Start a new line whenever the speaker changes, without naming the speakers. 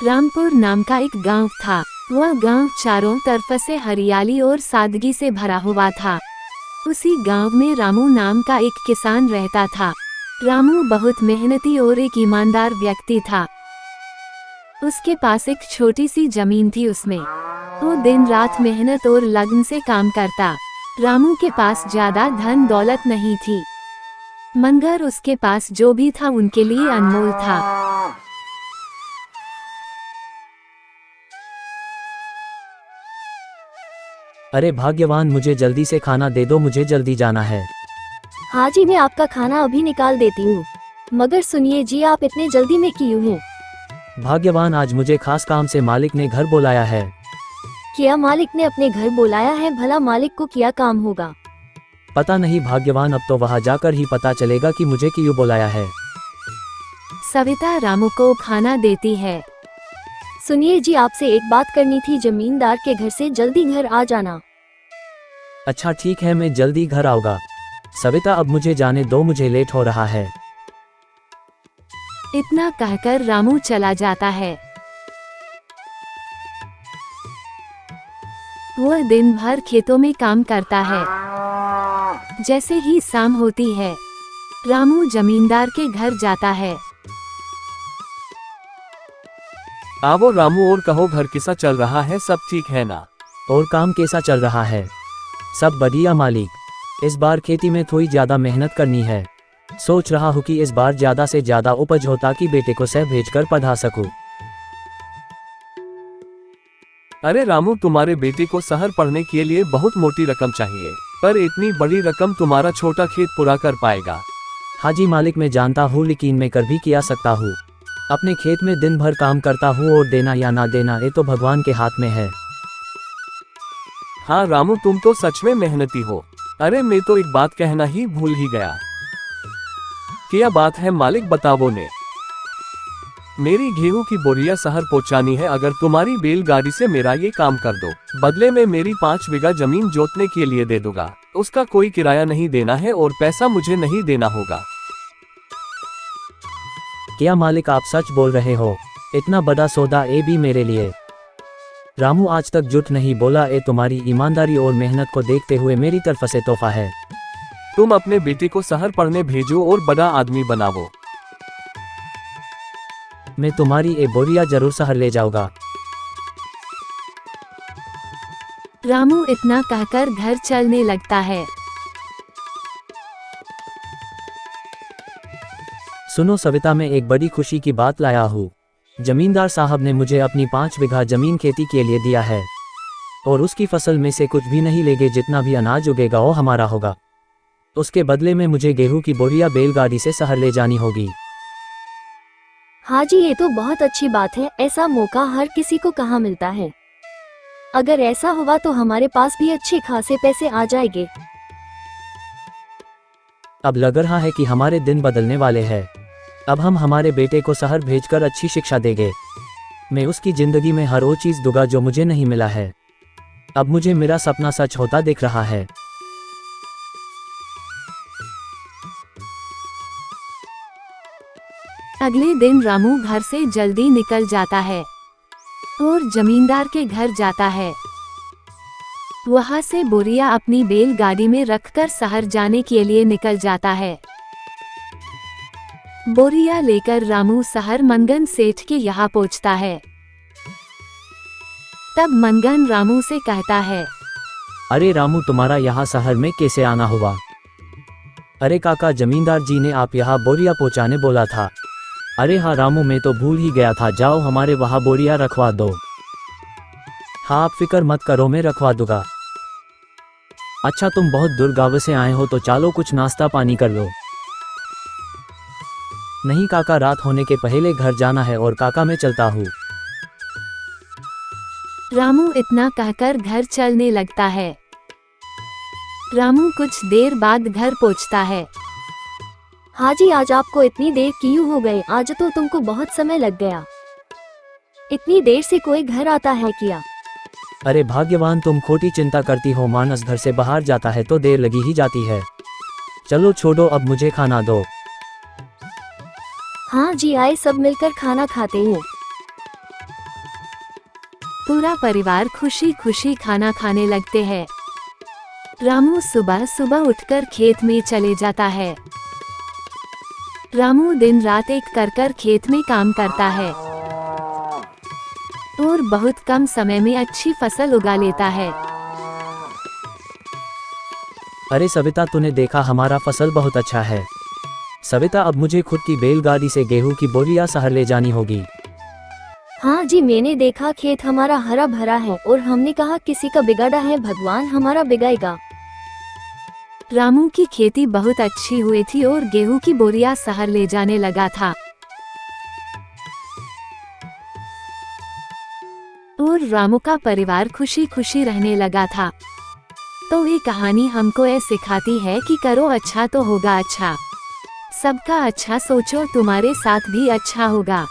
रामपुर नाम का एक गांव था। वह गांव चारों तरफ से हरियाली और सादगी से भरा हुआ था। उसी गांव में रामू नाम का एक किसान रहता था। रामू बहुत मेहनती और एक ईमानदार व्यक्ति था। उसके पास एक छोटी सी जमीन थी। उसमें वो दिन रात मेहनत और लगन से काम करता। रामू के पास ज्यादा धन दौलत नहीं थी, मगर उसके पास जो भी था उनके लिए अनमोल था।
अरे भाग्यवान, मुझे जल्दी से खाना दे दो, मुझे जल्दी जाना है।
हाँ जी, मैं आपका खाना अभी निकाल देती हूँ। मगर सुनिए जी, आप इतने जल्दी में क्यों हैं?
भाग्यवान, आज मुझे खास काम से मालिक ने घर बुलाया है।
क्या मालिक ने अपने घर बुलाया है? भला मालिक को क्या काम होगा?
पता नहीं भाग्यवान, अब तो वहाँ जाकर ही पता चलेगा कि मुझे क्यों बुलाया है।
सविता रामू को खाना देती है।
सुनिए जी, आपसे एक बात करनी थी। जमींदार के घर से जल्दी घर आ जाना।
अच्छा ठीक है, मैं जल्दी घर आऊँगा। सविता, अब मुझे जाने दो, मुझे लेट हो रहा है।
इतना कहकर रामू चला जाता है। वह दिन भर खेतों में काम करता है। जैसे ही शाम होती है, रामू जमींदार के घर जाता है।
आओ रामू, और कहो घर कैसा चल रहा है, सब ठीक है ना?
और काम कैसा चल रहा है? सब बढ़िया मालिक। इस बार खेती में थोड़ी ज्यादा मेहनत करनी है। सोच रहा हूँ कि इस बार ज्यादा से ज्यादा उपज हो ताकि बेटे को शहर भेजकर पढ़ा सकूं।
अरे रामू, तुम्हारे बेटे को शहर पढ़ने के लिए बहुत मोटी रकम चाहिए, पर इतनी बड़ी रकम तुम्हारा छोटा खेत पूरा कर पाएगा?
हाँ जी मालिक, मैं जानता हूँ, लेकिन मैं कर भी किया सकता हूँ। अपने खेत में दिन भर काम करता हूँ और देना या ना देना ये तो भगवान के हाथ में है।
हाँ रामू, तुम तो सच में मेहनती हो। अरे मैं तो एक बात कहना ही भूल ही गया। क्या बात है मालिक, बताओ ने। मेरी गेहूं की बोरियां शहर पहुंचानी है। अगर तुम्हारी बैलगाड़ी से मेरा ये काम कर दो, बदले में मेरी 5 बीघा जमीन जोतने के लिए दे दूंगा। उसका कोई किराया नहीं देना है और पैसा मुझे नहीं देना होगा।
क्या मालिक, आप सच बोल रहे हो? इतना बड़ा सौदा ये भी मेरे लिए? रामू आज तक झूठ नहीं बोला। ये तुम्हारी ईमानदारी और मेहनत को देखते हुए मेरी तरफ से तोहफा है।
तुम अपने बेटे को शहर पढ़ने भेजो और बड़ा आदमी बनाओ।
मैं तुम्हारी ये बोरिया जरूर शहर ले जाऊंगा।
रामू इतना कहकर घर चलने लगता है।
सुनो सविता, मैं एक बड़ी खुशी की बात लाया हूँ। जमींदार साहब ने मुझे अपनी 5 बीघा जमीन खेती के लिए दिया है और उसकी फसल में से कुछ भी नहीं लेंगे। जितना भी अनाज उगेगा वो हमारा होगा। उसके बदले में मुझे गेहूं की बोरियां बैलगाड़ी से शहर ले जानी होगी।
हाँ जी, ये तो बहुत अच्छी बात है। ऐसा मौका हर किसी को कहाँ मिलता है। अगर ऐसा हुआ तो हमारे पास भी अच्छे खासे पैसे आ जाएंगे।
अब लग रहा है कि हमारे दिन बदलने वाले हैं। अब हम हमारे बेटे को शहर भेजकर अच्छी शिक्षा देंगे। मैं उसकी जिंदगी में हर वो चीज दूंगा जो मुझे नहीं मिला है। अब मुझे मेरा सपना सच होता दिख रहा है।
अगले दिन रामू घर से जल्दी निकल जाता है और जमींदार के घर जाता है। वहां से बोरिया अपनी बैलगाड़ी में रखकर शहर जाने के लिए निकल जाता है। बोरिया लेकर रामू शहर मनगन सेठ के यहाँ पहुँचता है। तब मनगन रामू से कहता है,
अरे रामू, तुम्हारा यहाँ शहर में कैसे आना हुआ? अरे काका, जमींदार जी ने आप यहाँ बोरिया पहुँचाने बोला था। अरे हाँ रामू, मैं तो भूल ही गया था। जाओ हमारे वहाँ बोरिया रखवा दो। हाँ आप फिक्र मत करो, मैं रखवा दूंगा। अच्छा, तुम बहुत दूर गांव से आए हो तो चलो कुछ नाश्ता पानी कर लो। नहीं काका, रात होने के पहले घर जाना है। और काका मैं चलता हूँ।
रामू इतना कहकर घर चलने लगता है। रामू कुछ देर बाद घर पहुँचता है।
हाँ जी, आज आपको इतनी देर क्यों हो गए? आज तो तुमको बहुत समय लग गया। इतनी देर से कोई घर आता है क्या?
अरे भाग्यवान, तुम खोटी चिंता करती हो। मानस घर से बाहर जाता है तो देर लगी ही जाती है। चलो छोड़ो, अब मुझे खाना दो।
हाँ जी, आए सब मिलकर खाना खाते हैं।
पूरा परिवार खुशी खुशी खाना खाने लगते हैं। रामू सुबह सुबह उठकर खेत में चले जाता है। रामू दिन रात एक कर खेत में काम करता है और बहुत कम समय में अच्छी फसल उगा लेता है।
अरे सविता, तूने देखा हमारा फसल बहुत अच्छा है। सविता, अब मुझे खुद की बैलगाड़ी से गेहूं की बोरियां शहर ले जानी होगी।
हाँ जी, मैंने देखा खेत हमारा हरा भरा है और हमने कहा किसी का बिगाड़ा है, भगवान हमारा बिगाएगा।
रामू की खेती बहुत अच्छी हुई थी और गेहूं की बोरियां शहर ले जाने लगा था और रामू का परिवार खुशी खुशी रहने लगा था। तो ये कहानी हमको ये सिखाती है कि करो अच्छा तो होगा अच्छा। सबका अच्छा सोचो, तुम्हारे साथ भी अच्छा होगा।